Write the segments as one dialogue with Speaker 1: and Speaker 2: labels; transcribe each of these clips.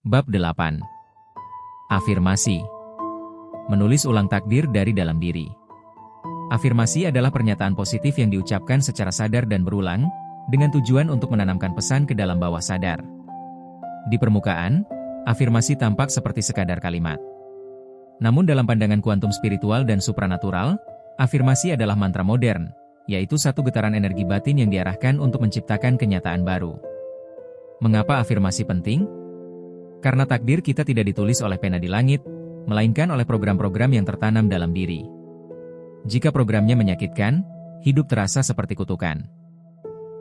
Speaker 1: Bab 8. Afirmasi. Menulis ulang takdir dari dalam diri. Afirmasi adalah pernyataan positif yang diucapkan secara sadar dan berulang, dengan tujuan untuk menanamkan pesan ke dalam bawah sadar. Di permukaan, afirmasi tampak seperti sekadar kalimat. Namun dalam pandangan kuantum spiritual dan supranatural, afirmasi adalah mantra modern, yaitu satu getaran energi batin yang diarahkan untuk menciptakan kenyataan baru. Mengapa afirmasi penting? Karena takdir kita tidak ditulis oleh pena di langit, melainkan oleh program-program yang tertanam dalam diri. Jika programnya menyakitkan, hidup terasa seperti kutukan.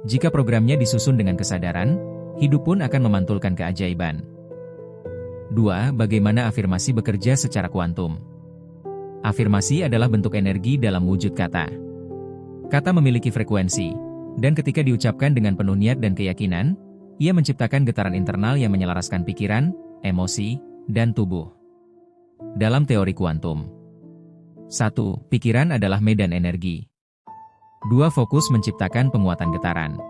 Speaker 1: Jika programnya disusun dengan kesadaran, hidup pun akan memantulkan keajaiban. 2. Bagaimana afirmasi bekerja secara kuantum? Afirmasi adalah bentuk energi dalam wujud kata. Kata memiliki frekuensi, dan ketika diucapkan dengan penuh niat dan keyakinan, ia menciptakan getaran internal yang menyelaraskan pikiran, emosi, dan tubuh. Dalam teori kuantum, 1. Pikiran adalah medan energi. 2. Fokus menciptakan penguatan getaran.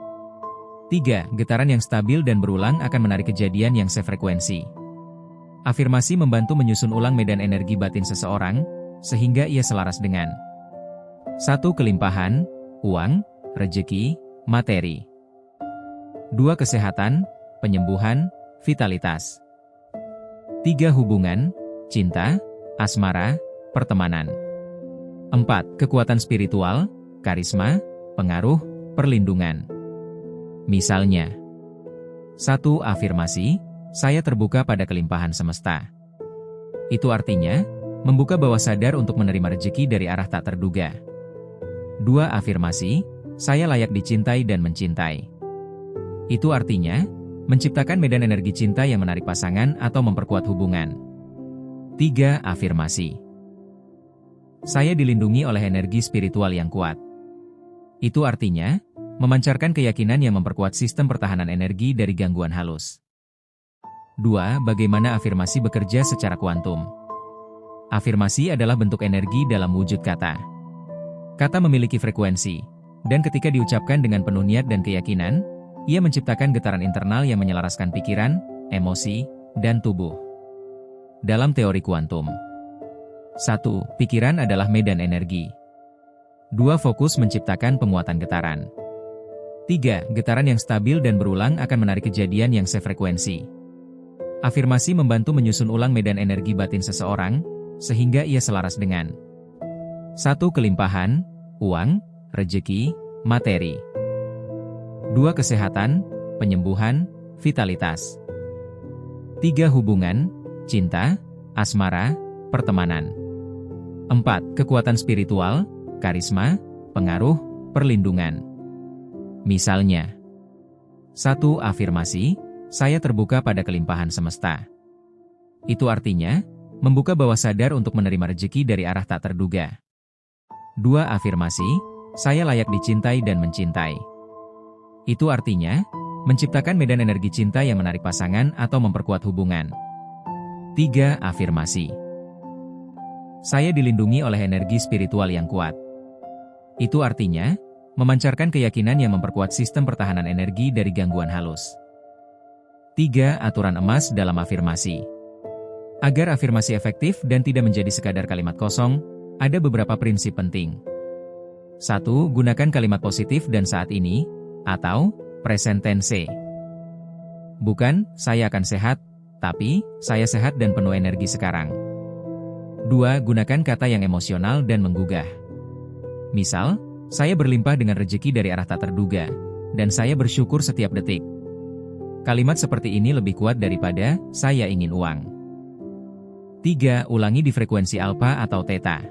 Speaker 1: 3. Getaran yang stabil dan berulang akan menarik kejadian yang sefrekuensi. Afirmasi membantu menyusun ulang medan energi batin seseorang, sehingga ia selaras dengan 1. Kelimpahan, uang, rejeki, materi. 2. Kesehatan, penyembuhan, vitalitas. 3. Hubungan, cinta, asmara, pertemanan. 4. Kekuatan spiritual, karisma, pengaruh, perlindungan. Misalnya, 1. Afirmasi, saya terbuka pada kelimpahan semesta. Itu artinya, membuka bawah sadar untuk menerima rezeki dari arah tak terduga. 2. Afirmasi, saya layak dicintai dan mencintai. Itu artinya, menciptakan medan energi cinta yang menarik pasangan atau memperkuat hubungan. 3. Afirmasi. Saya dilindungi oleh energi spiritual yang kuat. Itu artinya, memancarkan keyakinan yang memperkuat sistem pertahanan energi dari gangguan halus. 2. Bagaimana afirmasi bekerja secara kuantum? Afirmasi adalah bentuk energi dalam wujud kata. Kata memiliki frekuensi, dan ketika diucapkan dengan penuh niat dan keyakinan, ia menciptakan getaran internal yang menyelaraskan pikiran, emosi, dan tubuh. Dalam teori kuantum, 1. Pikiran adalah medan energi. 2. Fokus menciptakan penguatan getaran. 3. Getaran yang stabil dan berulang akan menarik kejadian yang sefrekuensi. Afirmasi membantu menyusun ulang medan energi batin seseorang, sehingga ia selaras dengan 1. Kelimpahan, uang, rejeki, materi. 2. Kesehatan, penyembuhan, vitalitas. 3. Hubungan, cinta, asmara, pertemanan. 4. Kekuatan spiritual, karisma, pengaruh, perlindungan. Misalnya, 1. Afirmasi, saya terbuka pada kelimpahan semesta. Itu artinya, membuka bawah sadar untuk menerima rezeki dari arah tak terduga. 2. Afirmasi, saya layak dicintai dan mencintai. Itu artinya, menciptakan medan energi cinta yang menarik pasangan atau memperkuat hubungan. 3. Afirmasi. Saya dilindungi oleh energi spiritual yang kuat. Itu artinya, memancarkan keyakinan yang memperkuat sistem pertahanan energi dari gangguan halus. 3. Aturan emas dalam afirmasi. Agar afirmasi efektif dan tidak menjadi sekadar kalimat kosong, ada beberapa prinsip penting. 1. Gunakan kalimat positif dan saat ini, atau present tense. Bukan, saya akan sehat, tapi, saya sehat dan penuh energi sekarang. 2. Gunakan kata yang emosional dan menggugah. Misal, saya berlimpah dengan rezeki dari arah tak terduga, dan saya bersyukur setiap detik. Kalimat seperti ini lebih kuat daripada, saya ingin uang. 3. Ulangi di frekuensi alfa atau theta.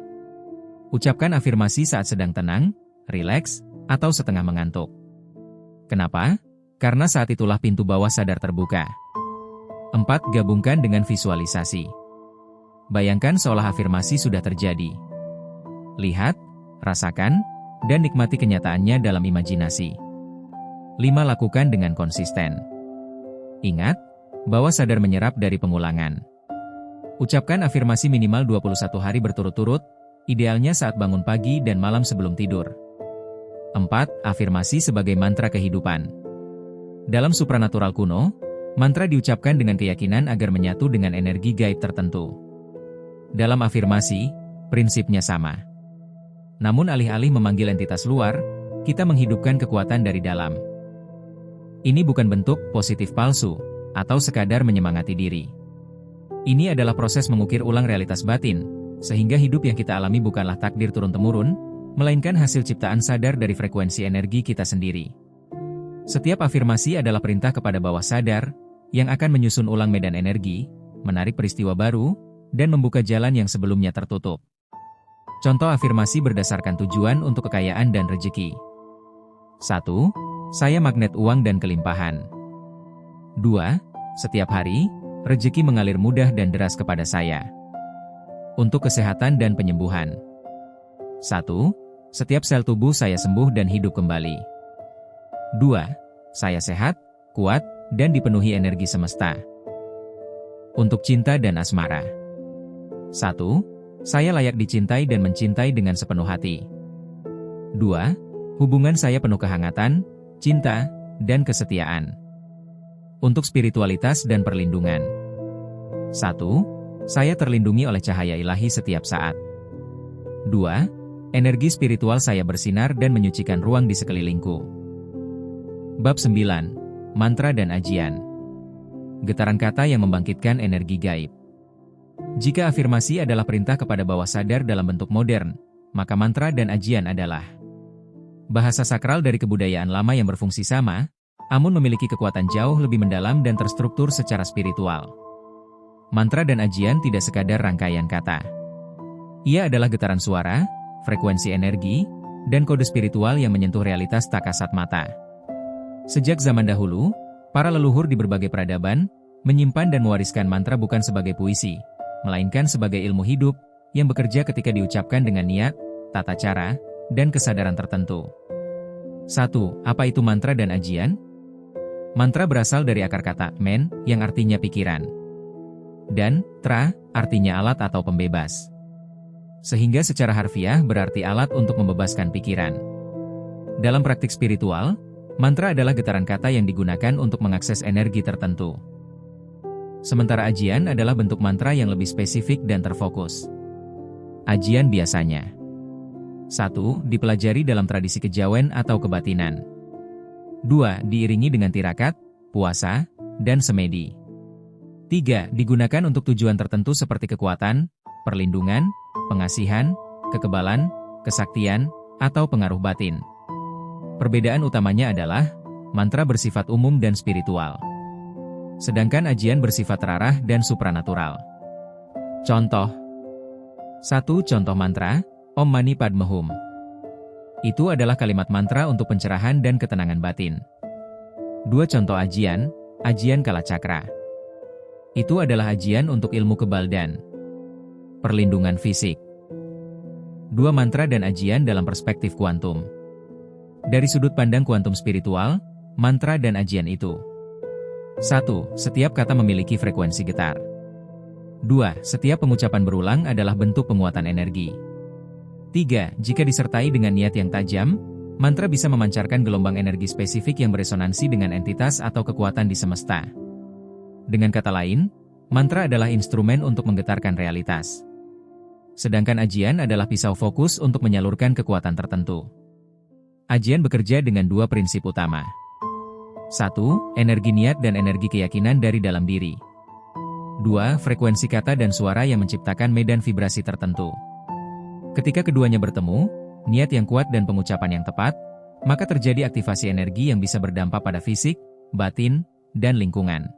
Speaker 1: Ucapkan afirmasi saat sedang tenang, rileks, atau setengah mengantuk. Kenapa? Karena saat itulah pintu bawah sadar terbuka. 4. Gabungkan dengan visualisasi. Bayangkan seolah afirmasi sudah terjadi. Lihat, rasakan, dan nikmati kenyataannya dalam imajinasi. 5. Lakukan dengan konsisten. Ingat, bawah sadar menyerap dari pengulangan. Ucapkan afirmasi minimal 21 hari berturut-turut, idealnya saat bangun pagi dan malam sebelum tidur. 4. Afirmasi sebagai mantra kehidupan. Dalam supranatural kuno, Mantra diucapkan dengan keyakinan agar menyatu dengan energi gaib tertentu. Dalam afirmasi, prinsipnya sama. Namun alih-alih memanggil entitas luar, kita menghidupkan kekuatan dari dalam. Ini bukan bentuk positif palsu, atau sekadar menyemangati diri. Ini adalah proses mengukir ulang realitas batin, sehingga hidup yang kita alami bukanlah takdir turun-temurun, melainkan hasil ciptaan sadar dari frekuensi energi kita sendiri. Setiap afirmasi adalah perintah kepada bawah sadar, yang akan menyusun ulang medan energi, menarik peristiwa baru, dan membuka jalan yang sebelumnya tertutup. Contoh afirmasi berdasarkan tujuan untuk kekayaan dan rezeki. 1. Saya magnet uang dan kelimpahan. 2. Setiap hari, rezeki mengalir mudah dan deras kepada saya. Untuk kesehatan dan penyembuhan. 1. Setiap sel tubuh saya sembuh dan hidup kembali. 2. Saya sehat, kuat, dan dipenuhi energi semesta. Untuk cinta dan asmara. 1. Saya layak dicintai dan mencintai dengan sepenuh hati. 2. Hubungan saya penuh kehangatan, cinta, dan kesetiaan. Untuk spiritualitas dan perlindungan. 1. Saya terlindungi oleh cahaya ilahi setiap saat. 2. Energi spiritual saya bersinar dan menyucikan ruang di sekelilingku. Bab 9. Mantra dan ajian. Getaran kata yang membangkitkan energi gaib. Jika afirmasi adalah perintah kepada bawah sadar dalam bentuk modern, maka mantra dan ajian adalah bahasa sakral dari kebudayaan lama yang berfungsi sama, namun memiliki kekuatan jauh lebih mendalam dan terstruktur secara spiritual. Mantra dan ajian tidak sekadar rangkaian kata. Ia adalah getaran suara, frekuensi energi, dan kode spiritual yang menyentuh realitas tak kasat mata. Sejak zaman dahulu, para leluhur di berbagai peradaban menyimpan dan mewariskan mantra bukan sebagai puisi, melainkan sebagai ilmu hidup yang bekerja ketika diucapkan dengan niat, tata cara, dan kesadaran tertentu. 1. Apa itu mantra dan ajian? Mantra berasal dari akar kata men, yang artinya pikiran, dan tra, artinya alat atau pembebas. Sehingga secara harfiah berarti alat untuk membebaskan pikiran. Dalam praktik spiritual, mantra adalah getaran kata yang digunakan untuk mengakses energi tertentu. Sementara ajian adalah bentuk mantra yang lebih spesifik dan terfokus. Ajian biasanya 1. Dipelajari dalam tradisi kejawen atau kebatinan. 2. Diiringi dengan tirakat, puasa, dan semedi. 3. Digunakan untuk tujuan tertentu seperti kekuatan, perlindungan, pengasihan, kekebalan, kesaktian, atau pengaruh batin. Perbedaan utamanya adalah, mantra bersifat umum dan spiritual. Sedangkan ajian bersifat terarah dan supranatural. Contoh 1. Contoh mantra, Om Mani Padme Hum. Itu adalah kalimat mantra untuk pencerahan dan ketenangan batin. 2. Contoh ajian, ajian Kala Cakra. Itu adalah ajian untuk ilmu kebal dan perlindungan fisik. 2. Mantra dan ajian dalam perspektif kuantum. Dari sudut pandang kuantum spiritual, mantra dan ajian itu 1. Setiap kata memiliki frekuensi getar. 2. Setiap pengucapan berulang adalah bentuk penguatan energi. 3. Jika disertai dengan niat yang tajam, mantra bisa memancarkan gelombang energi spesifik yang beresonansi dengan entitas atau kekuatan di semesta. Dengan kata lain, mantra adalah instrumen untuk menggetarkan realitas. Sedangkan ajian adalah pisau fokus untuk menyalurkan kekuatan tertentu. Ajian bekerja dengan dua prinsip utama. 1. Energi niat dan energi keyakinan dari dalam diri. 2. Frekuensi kata dan suara yang menciptakan medan vibrasi tertentu. Ketika keduanya bertemu, niat yang kuat dan pengucapan yang tepat, maka terjadi aktivasi energi yang bisa berdampak pada fisik, batin, dan lingkungan.